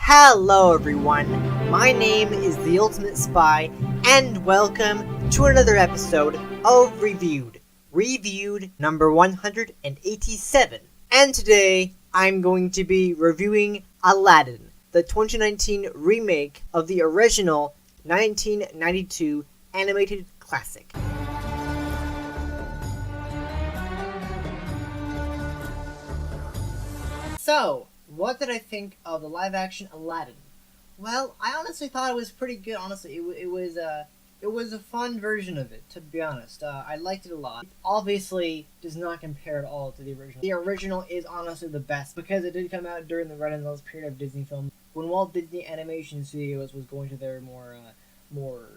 Hello everyone, my name is the Ultimate Spy, and welcome to another episode of Reviewed number 187. And today, I'm going to be reviewing Aladdin, the 2019 remake of the original 1992 animated classic. So, what did I think of the live-action Aladdin? Well, I honestly thought it was pretty good. Honestly, it was a fun version of it. To be honest, I liked it a lot. It obviously does not compare at all to the original. The original is honestly the best because it did come out during the Renaissance period of Disney films, when Walt Disney Animation Studios was going to their more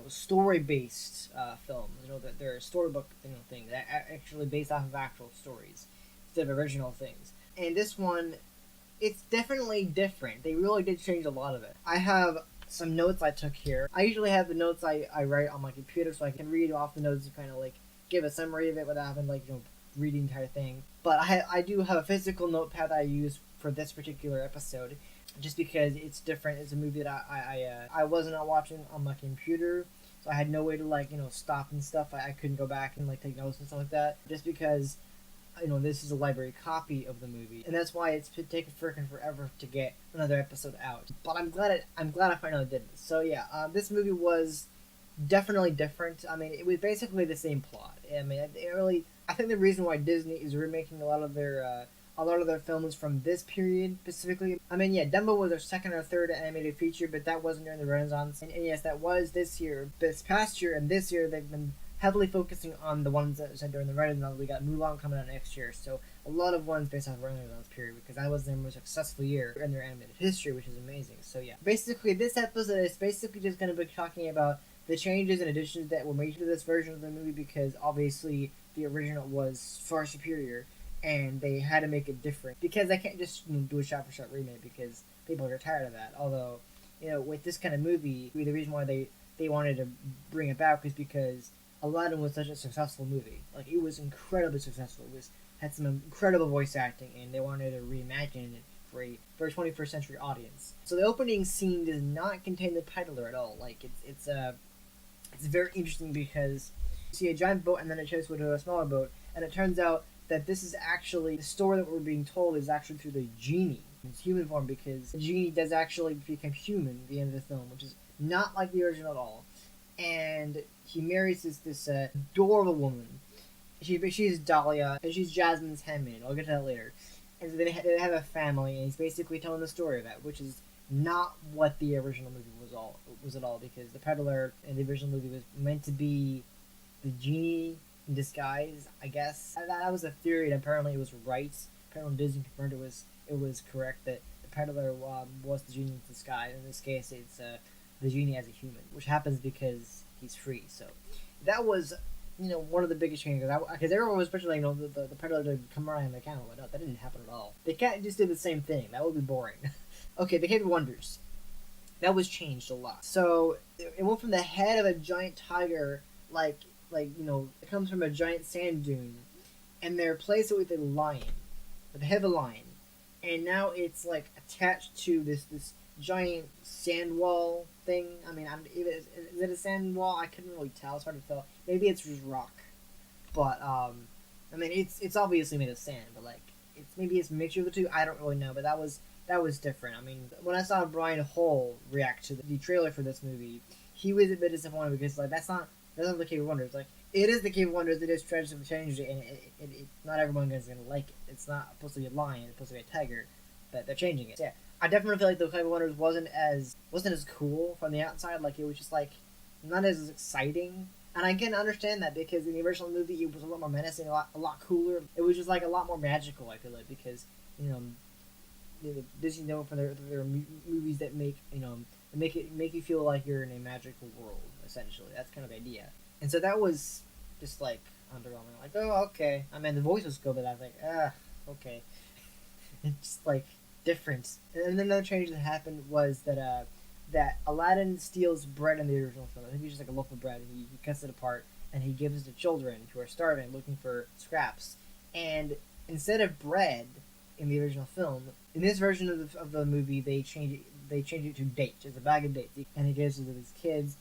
story-based films. Their storybook thing that actually based off of actual stories instead of original things. And this one, it's definitely different. They really did change a lot of it. I have some notes I took here. I usually have the notes I write on my computer so I can read off the notes and kind of give a summary of it without having read the entire thing. But I do have a physical notepad that I use for this particular episode, just because it's different. It's a movie that I was not watching on my computer, so I had no way to stop and stuff. I couldn't go back and take notes and stuff like that, just because this is a library copy of the movie, and that's why it's taken freaking forever to get another episode out. But I'm glad I finally did this. So yeah, this movie was definitely different. I mean, it was basically the same plot. I think the reason why Disney is remaking a lot of their films from this period specifically. I mean, yeah, Dumbo was their second or third animated feature, but that wasn't during the Renaissance. And yes, that was this past year, and this year they've been heavily focusing on the ones that said during the Renaissance. We got Mulan coming out next year, so a lot of ones based off the Renaissance period, because that was their most successful year in their animated history, which is amazing. So yeah, basically this episode is basically just going to be talking about the changes and additions that were made to this version of the movie, because obviously the original was far superior, and they had to make it different, because they can't just do a shot-for-shot remake, because people are tired of that. Although, with this kind of movie, the reason why they wanted to bring it back was because Aladdin was such a successful movie. It was incredibly successful. It had some incredible voice acting, and they wanted to reimagine it for a 21st century audience. So the opening scene does not contain the titler at all. It's very interesting, because you see a giant boat and then it shows to a smaller boat, and it turns out that this is actually the story that we're being told is actually through the genie in its human form, because the genie does actually become human at the end of the film, which is not like the original at all. And he marries this adorable woman. She's Dahlia, and she's Jasmine's handmaid. I'll get to that later. And so they have a family, and he's basically telling the story of that, which is not what the original movie was at all, because the peddler in the original movie was meant to be the genie in disguise, I guess. That was a theory, and apparently it was right. Apparently Disney confirmed it was correct that the peddler was the genie in disguise. In this case, it's the genie as a human, which happens because he's free. So that was one of the biggest changes, because everyone was especially the peddler to come around the camera, but no, that didn't happen at all. They can't just do the same thing. That would be boring. Okay, the Cave of Wonders, that was changed a lot. So it went from the head of a giant tiger, it comes from a giant sand dune, and they replaced it with a lion, with the head of a lion, and now it's attached to this giant sand wall thing. I mean, is it a sand wall? I couldn't really tell. It's hard to tell. Maybe it's just rock, but I mean, it's obviously made of sand, but maybe it's a mixture of the two. I don't really know, but that was different. I mean, when I saw Brian Hull react to the trailer for this movie, he was a bit disappointed, because that's not the Cave of Wonders. It is the Cave of Wonders. It is tragic to change it, and it not everyone is gonna like it. It's not supposed to be a lion. It's supposed to be a tiger, but they're changing it. So, yeah. I definitely feel like the Cave of Wonders wasn't as cool from the outside. It was just not as exciting, and I can understand that, because in the original movie it was a lot more menacing, a lot cooler. It was just a lot more magical. I feel like, because Disney known for their movies that make make you feel like you're in a magical world. Essentially, that's kind of the idea. And so that was just underwhelming. Oh, okay. I mean, the voice was good, but I was okay. It's just different. And then another change that happened was that Aladdin steals bread in the original film. I think he's just a loaf of bread, and he cuts it apart, and he gives it to children who are starving, looking for scraps. And instead of bread in the original film, in this version of the movie, they changed it. they changed it to dates, just a bag of dates, and he gives it to these kids,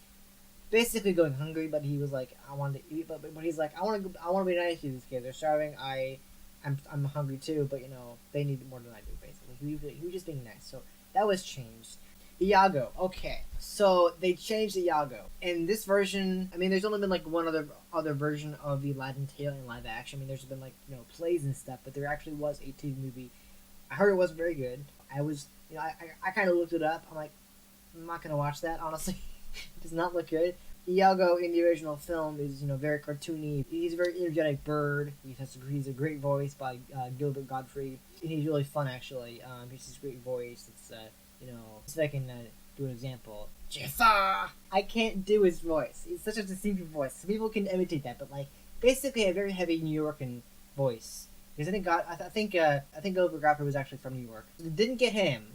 basically going hungry. But he was like, I want to eat, but he's like, I want to be nice to these kids. They're starving. I'm hungry too, but they need more than I do. Basically, he was just being nice. So that was changed. Iago. Okay, so they changed Iago in this version. I mean, there's only been like one other version of the Aladdin tale in live action. I mean, there's been like plays and stuff, but there actually was a TV movie. I heard it wasn't very good. I was I kind of looked it up. I'm like, I'm not gonna watch that honestly. It does not look good. Iago in the original film is very cartoony. He's a very energetic bird. He's a great voice by Gilbert Gottfried. And he's really fun actually. He's this great voice. It's if I can do an example. Jafar! I can't do his voice. It's such a distinctive voice. Some people can imitate that, but like basically a very heavy New Yorkan voice. Because I think Gilbert Gottfried was actually from New York. They didn't get him,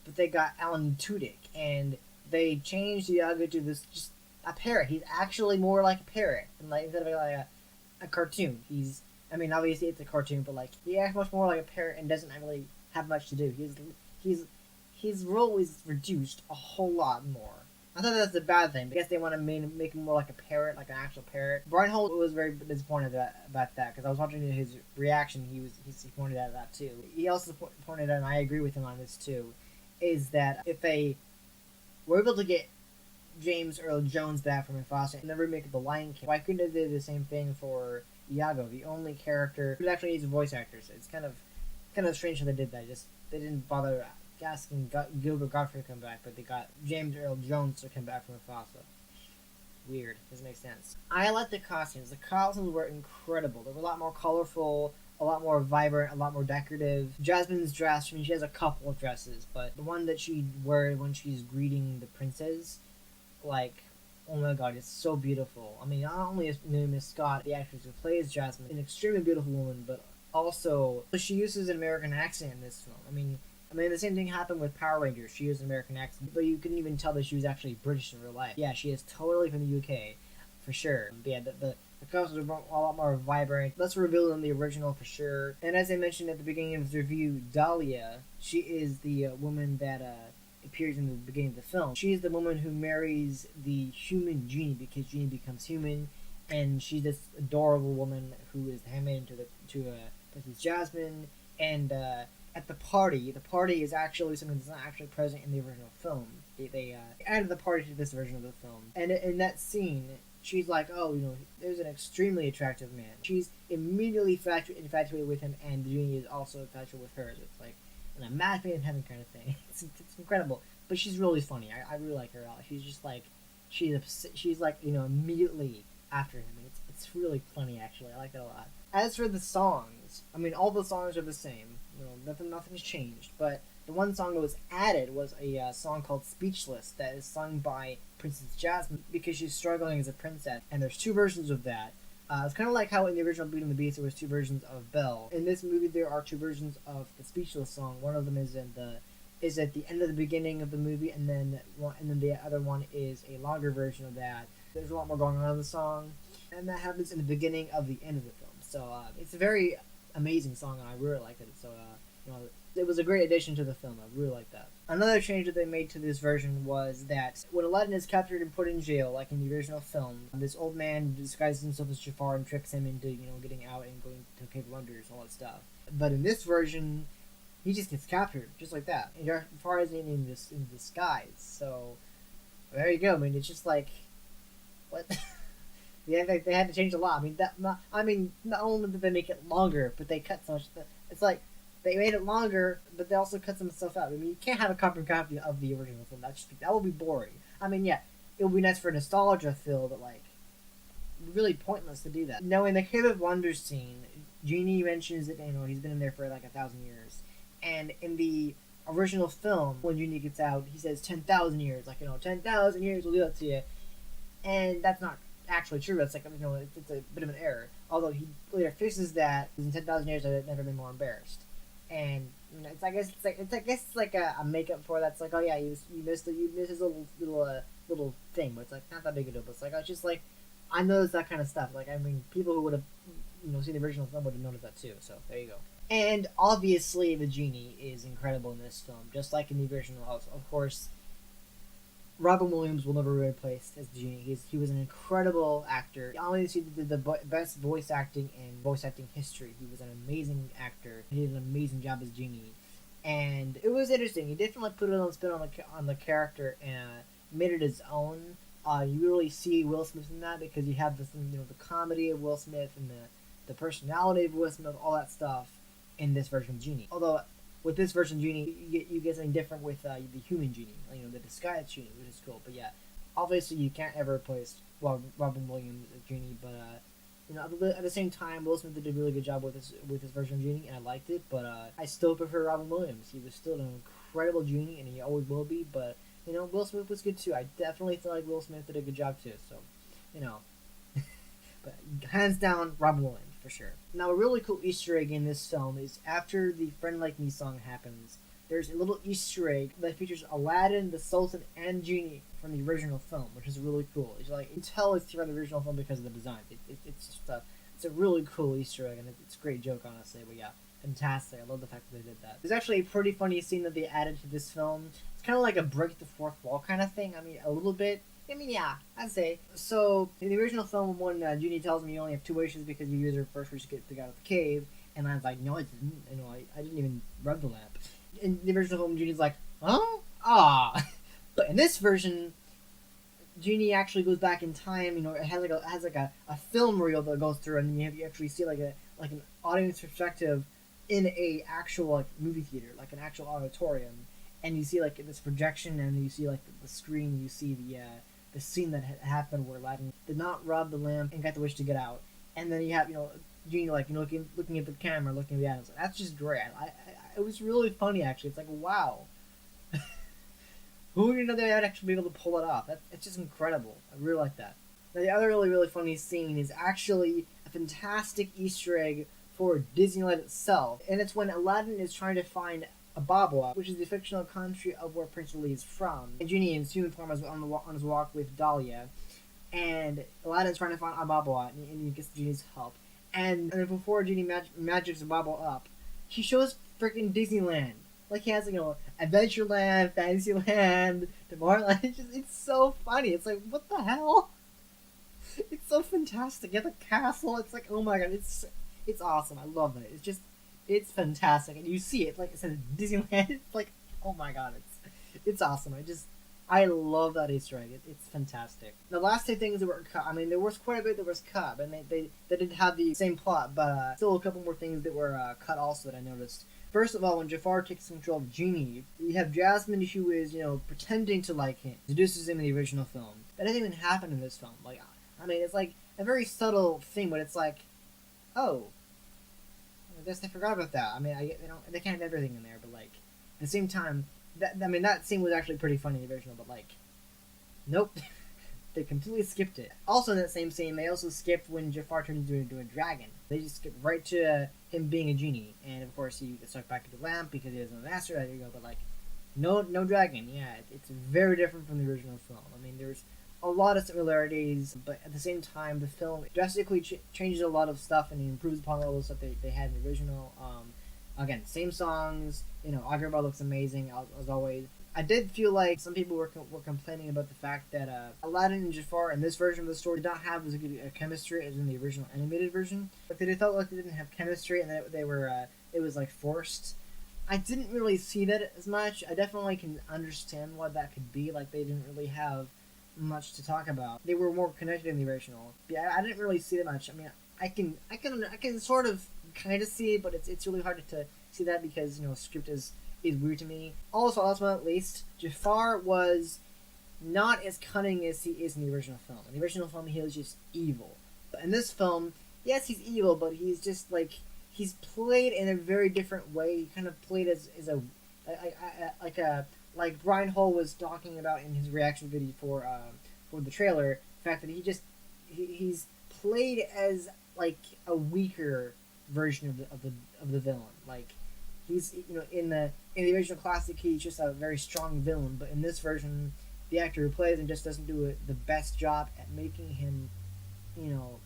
but they got Alan Tudyk, and they changed Iago to this just a parrot. He's actually more like a parrot, and like instead of like a cartoon. Obviously it's a cartoon, but like he acts much more like a parrot and doesn't really have much to do. His role is reduced a whole lot more. I thought that's a bad thing. I guess they want to make him more like a parrot, like an actual parrot. Brian Holt was very disappointed about that because I was watching his reaction. He pointed out that too. He also pointed out, and I agree with him on this too, is that if they were able to get James Earl Jones back from Mufasa and the remake of The Lion King, why couldn't they do the same thing for Iago, the only character who actually needs voice actors? It's kind of strange how they did that. They didn't bother asking Gilbert Gottfried to come back, but they got James Earl Jones to come back from Mufasa. Weird. Doesn't make sense. I like the costumes. The costumes were incredible. They were a lot more colorful, a lot more vibrant, a lot more decorative. Jasmine's dress, she has a couple of dresses, but the one that she wears when she's greeting the princess, like, oh my god, it's so beautiful. Not only is Naomi Scott, the actress who plays Jasmine, an extremely beautiful woman, but also she uses an American accent in this film. The same thing happened with Power Rangers. She used an American accent, but you couldn't even tell that she was actually British in real life. Yeah, she is totally from the UK, for sure. But yeah, the costumes are a lot more vibrant, less revealed than the original, for sure. And as I mentioned at the beginning of the review, Dahlia, she is the woman that appears in the beginning of the film. She is the woman who marries the human Genie because Genie becomes human, and she's this adorable woman who is the handmaiden to Princess Jasmine. And at the party is actually something that's not actually present in the original film. They added the party to this version of the film, and in that scene, she's like, oh, there's an extremely attractive man. She's immediately infatuated with him, and the Genie is also infatuated with her. So it's like a match made in heaven kind of thing. It's incredible, but she's really funny. I really like her. She's just like she's like immediately after him, and it's really funny actually. I like it a lot. As for the songs, all the songs are the same. Nothing's changed. But the one song that was added was a song called "Speechless" that is sung by Princess Jasmine because she's struggling as a princess. And there's two versions of that. It's kind of like how in the original Beauty and the Beast there was two versions of Belle. In this movie there are two versions of the Speechless song. One of them is at the end of the beginning of the movie, and then the other one is a longer version of that. There's a lot more going on in the song, and that happens in the beginning of the end of the film. So it's a very amazing song, and I really liked it. So it was a great addition to the film. I really liked that. Another change that they made to this version was that when Aladdin is captured and put in jail, like in the original film, this old man disguises himself as Jafar and tricks him into getting out and going to Cave of Wonders and all that stuff. But in this version, he just gets captured just like that. And Jafar isn't in disguise. So there you go. It's just like what. Yeah, they had to change a lot. Not only did they make it longer, but they cut so much. It's like they made it longer, but they also cut some stuff out. You can't have a carbon copy of the original film. That would be boring. Yeah, it would be nice for nostalgia feel, but like really pointless to do that. Now, in the Cave of Wonders scene, Genie mentions that he's been in there for like 1,000 years, and in the original film, when Genie gets out, he says 10,000 years. 10,000 years will do that to you, and that's not actually true. That's it's a bit of an error. Although he later fixes that in 10,000 years I've never been more embarrassed. And I guess it's like a makeup for that. It's like, oh yeah, you missed his little thing, but it's like not that big a deal. But it's like it's just like I noticed that kind of stuff. People who would have seen the original film would have noticed that too. So there you go. And obviously, the genie is incredible in this film, just like in the original. Of course, Robin Williams will never be replaced as the genie. He was an incredible actor. Honestly, he did the best voice acting in voice acting history. He was an amazing actor. He did an amazing job as genie, and it was interesting. He definitely put a little spin on the character and made it his own. You really see Will Smith in that because you have the comedy of Will Smith and the personality of Will Smith, all that stuff in this version of Genie. Although with this version of Genie, you get something different with the human Genie, the disguised Genie, which is cool. But yeah, obviously you can't ever replace Robin Williams as Genie. But at the same time, Will Smith did a really good job with this version of Genie, and I liked it. But I still prefer Robin Williams. He was still an incredible Genie, and he always will be. But Will Smith was good too. I definitely feel like Will Smith did a good job too. So, but hands down, Robin Williams for sure. Now, a really cool Easter egg in this film is after the "Friend Like Me" song happens, there's a little Easter egg that features Aladdin, the Sultan, and Genie from the original film, which is really cool. It's like you tell it's from the original film because of the design. It's just it's a really cool Easter egg, and it's a great joke, honestly. But yeah, fantastic. I love the fact that they did that. There's actually a pretty funny scene that they added to this film. It's kind of like a break the fourth wall kind of thing. I mean, a little bit. I mean, yeah, I'd say. So, in the original film, when Genie tells me you only have 2 wishes because you use your first wish to get out of the cave, and I was like, no, I didn't. I didn't even rub the lamp. In the original film, Genie's like, huh? Ah. But in this version, Genie actually goes back in time. It has like a film reel that goes through, and then you actually see like an audience perspective in a actual movie theater, like an actual auditorium, and you see like this projection, and you see like the screen, you see the scene that had happened where Aladdin did not rob the lamp and got the wish to get out, and then you have Genie looking at the camera, looking at the audience. That's just great. It was really funny actually. It's like, wow, who would know they'd actually be able to pull it off? It's just incredible. I really like that. Now the other really funny scene is actually a fantastic Easter egg for Disneyland itself, and it's when Aladdin is trying to find Ababa, which is the fictional country of where Prince Ali is from. And Genie in human form is on his walk with Dahlia, and Aladdin's trying to find Ababa, and he gets Genie's help. And then before Genie magics Ababa up, he shows freaking Disneyland. Like he has, Adventureland, Fantasyland, Tomorrowland. It's so funny. It's like, what the hell? It's so fantastic. You have the castle. It's like, oh my god, it's awesome. I love it. It's fantastic, and you see it like it says Disneyland. It's like, oh my god, it's awesome. I love that Easter egg. It's fantastic. The last 2 things that were cut. I mean, there was quite a bit that was cut, and they didn't have the same plot, but still a couple more things that were cut also that I noticed. First of all, when Jafar takes control of Genie, you have Jasmine, who is pretending to like him, seduces him in the original film. That doesn't even happen in this film. Like, I mean, it's like a very subtle thing, but it's like, oh, I guess they forgot about that. I mean, they can't have everything in there, but like at the same time, that scene was actually pretty funny in the original, but like, nope, they completely skipped it. Also in that same scene, they also skipped when Jafar turned into a dragon. They just skipped right to him being a genie, and of course he gets sucked back into the lamp because he doesn't have a master. There you go, but like, no dragon. Yeah, it's very different from the original film. I mean, there's a lot of similarities, but at the same time, the film drastically changes a lot of stuff and improves upon all the stuff they had in the original. Again, same songs. Agrabah looks amazing as always. I did feel like some people were complaining about the fact that Aladdin and Jafar in this version of the story did not have as good a chemistry as in the original animated version. Like they felt like they didn't have chemistry and that they were it was like forced. I didn't really see that as much. I definitely can understand why that could be. Like they didn't really have much to talk about. They were more connected in the original. Yeah, I didn't really see that much. I mean, I can sort of kind of see it, but it's really hard to see that because script is weird to me. Also, last but not least, Jafar was not as cunning as he is in the original film. In the original film, he was just evil. But in this film, yes, he's evil, but he's just like he's played in a very different way. He kind of played as like Brian Hull was talking about in his reaction video for the trailer. The fact that he's played as like a weaker version of the villain. Like he's in the original classic he's just a very strong villain, but in this version the actor who plays him just doesn't do the best job at making him evil.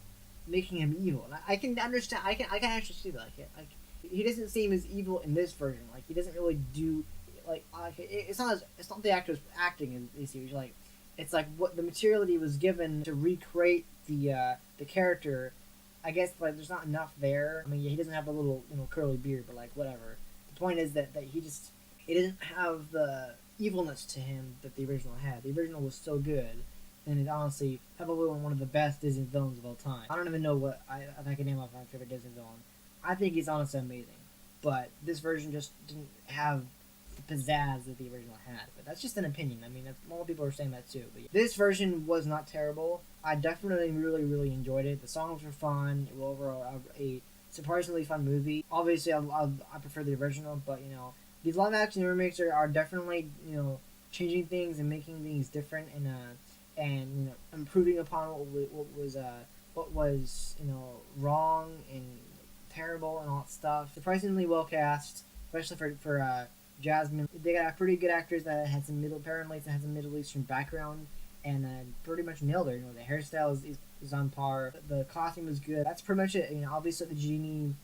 And I can understand. I can actually see that. He doesn't seem as evil in this version. Like, he doesn't really do it's not the actor's acting in these series. Like, it's like what the material that he was given to recreate the character. I guess like there's not enough there. I mean, yeah, he doesn't have a little curly beard, but like whatever. The point is that he didn't have the evilness to him that the original had. The original was so good, and it honestly probably one of the best Disney villains of all time. I don't even know what I can name off my favorite Disney villain. I think he's honestly amazing, but this version just didn't have the pizzazz that the original had. But that's just an opinion. I mean, a lot of people are saying that too. But yeah. This version was not terrible. I definitely really enjoyed it. The songs were fun. It was overall a surprisingly fun movie. Obviously, I prefer the original, but these live action remakes are definitely changing things and making things different and improving upon what was wrong and terrible and all that stuff. Surprisingly well cast, especially for Jasmine. They got pretty good actors that had some Middle Eastern background, and pretty much nailed her. The hairstyle is on par. The costume was good. That's pretty much it. Obviously the genie,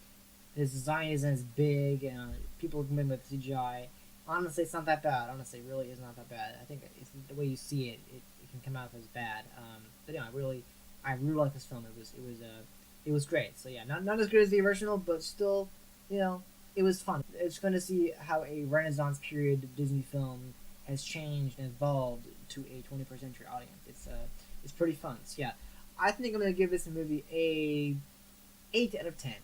his design isn't as big, and people complain with CGI. Honestly, it's not that bad. Honestly, it really is not that bad. I think it's the way you see it, it can come out as bad. But I really like this film. It was great. So yeah, not as good as the original, but still, it was fun. It's fun to see how a Renaissance period Disney film has changed and evolved to a 21st century audience. It's pretty fun. So yeah, I think I'm gonna give this movie a 8 out of 10.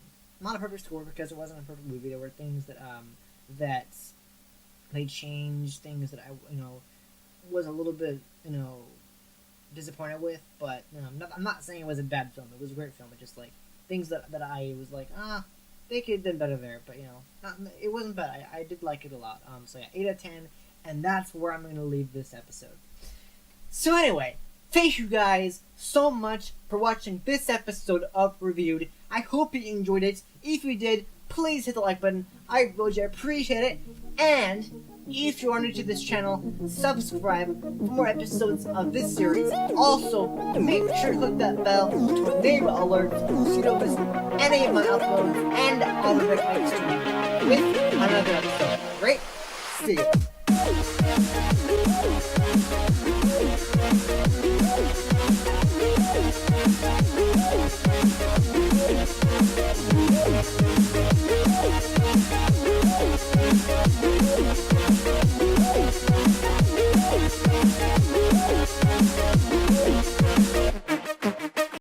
Not a perfect score because it wasn't a perfect movie. There were things that they changed, things that I was a little bit disappointed with, but I'm not saying it was a bad film. It was a great film. It just like things that I was like, they could have done better there, but it wasn't bad. I did like it a lot. So yeah, 8 out of 10, and that's where I'm gonna leave this episode. So anyway, thank you guys so much for watching this episode of Reviewed. I hope you enjoyed it. If you did, please hit the like button. I really appreciate it. And if you are new to this channel, subscribe for more episodes of this series. Also, make sure to click that bell to enable alerts so you don't miss any of my uploads, and I'll be back next week with another episode. Great. See you.